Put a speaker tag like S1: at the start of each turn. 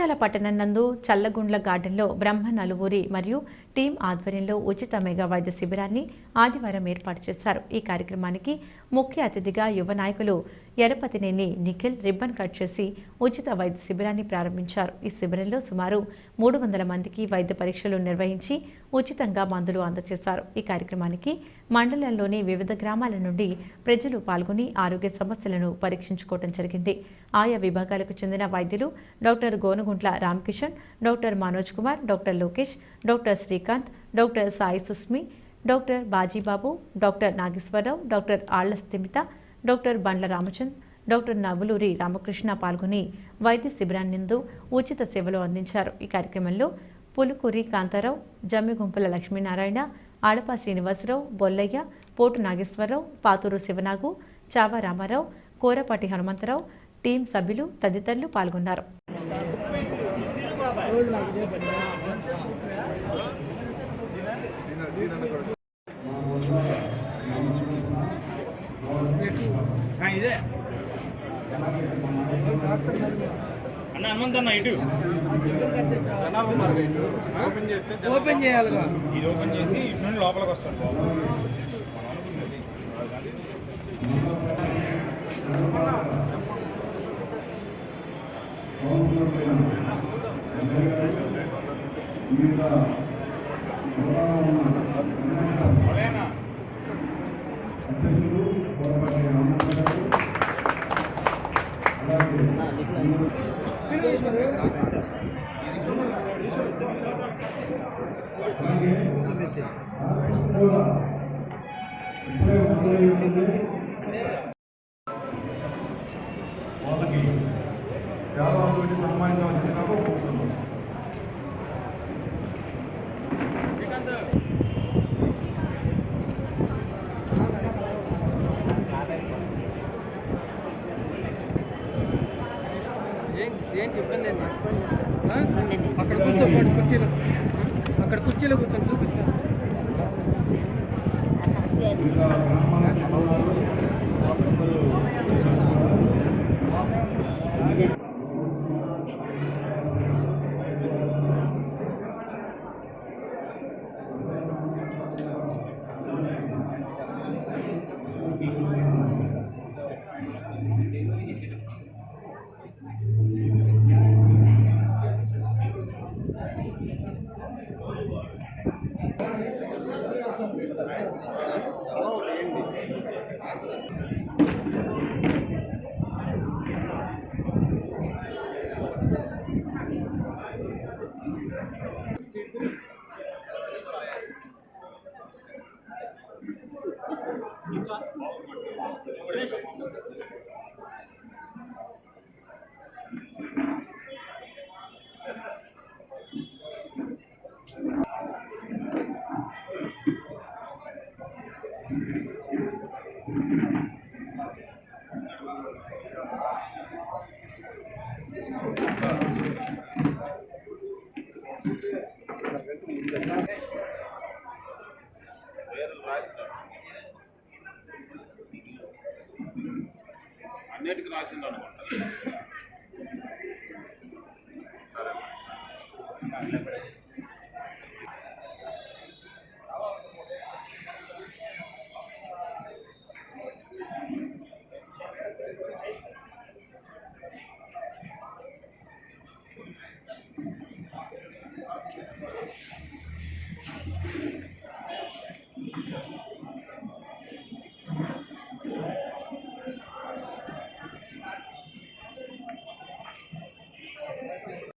S1: జగిత్యాల పట్టణం నందు చల్లగుండ్ల గార్డెన్లో బ్రహ్మ నలుగురి మరియు టీం ఆధ్వర్యంలో ఉచిత మెగా వైద్య శిబిరాన్ని ఆదివారం ఏర్పాటు చేశారు. ఈ కార్యక్రమానికి ముఖ్య అతిథిగా యువ నాయకులు ఎరపతినేని నిఖిల్ రిబ్బన్ కట్ చేసి ఉచిత వైద్య శిబిరాన్ని ప్రారంభించారు. ఈ శిబిరంలో సుమారు 300 మందికి వైద్య పరీక్షలు నిర్వహించి ఉచితంగా మందులు అందజేశారు. ఈ కార్యక్రమానికి మండలంలోని వివిధ గ్రామాల నుండి ప్రజలు పాల్గొని ఆరోగ్య సమస్యలను పరీక్షించుకోవడం జరిగింది. ఆయా విభాగాలకు చెందిన వైద్యులు doctor Gonaguntla Ramakishan, doctor Manoj Kumar, doctor Lokesh, doctor Srikanth, doctor Sai Susmi, doctor Bajibabu, doctor Nageswararao, doctor Alla Sthimitha, doctor Bandla Ramachand, doctor Navvuluri Ramakrishna పాల్గొని వైద్య శిబిరాన్నందు ఉచిత సేవలు అందించారు. ఈ కార్యక్రమంలో పులుకూరి కాంతారావు, జమ్మిగుంపుల లక్ష్మీనారాయణ, ఆడపా శ్రీనివాసరావు, బొల్లయ్య, పోటు నాగేశ్వరరావు, పాతూరు శివనాగు, చావా రామారావు, కోరపాటి హనుమంతరావు, టీం సభ్యులు తదితరులు పాల్గొన్నారు.
S2: అన్న హనుమంతన్న ఇటు
S3: ఓపెన్ చేయాలిగా,
S2: ఇది ఓపెన్ చేసి ఇటు నుండి లోపలికి వస్తాను.
S4: వాళ్ళకి చాలా సన్మానించడం వచ్చింది కాబట్టి ఒప్పుకుంటున్నాం.
S3: ఏంటి ఇబ్బంది అండి? అక్కడ కూర్చోండి, కుర్చీలో అక్కడ కుర్చీలో కూర్చొని చూపిస్తాను.
S4: అన్నిటికీ రాసింది అనుకుంటా.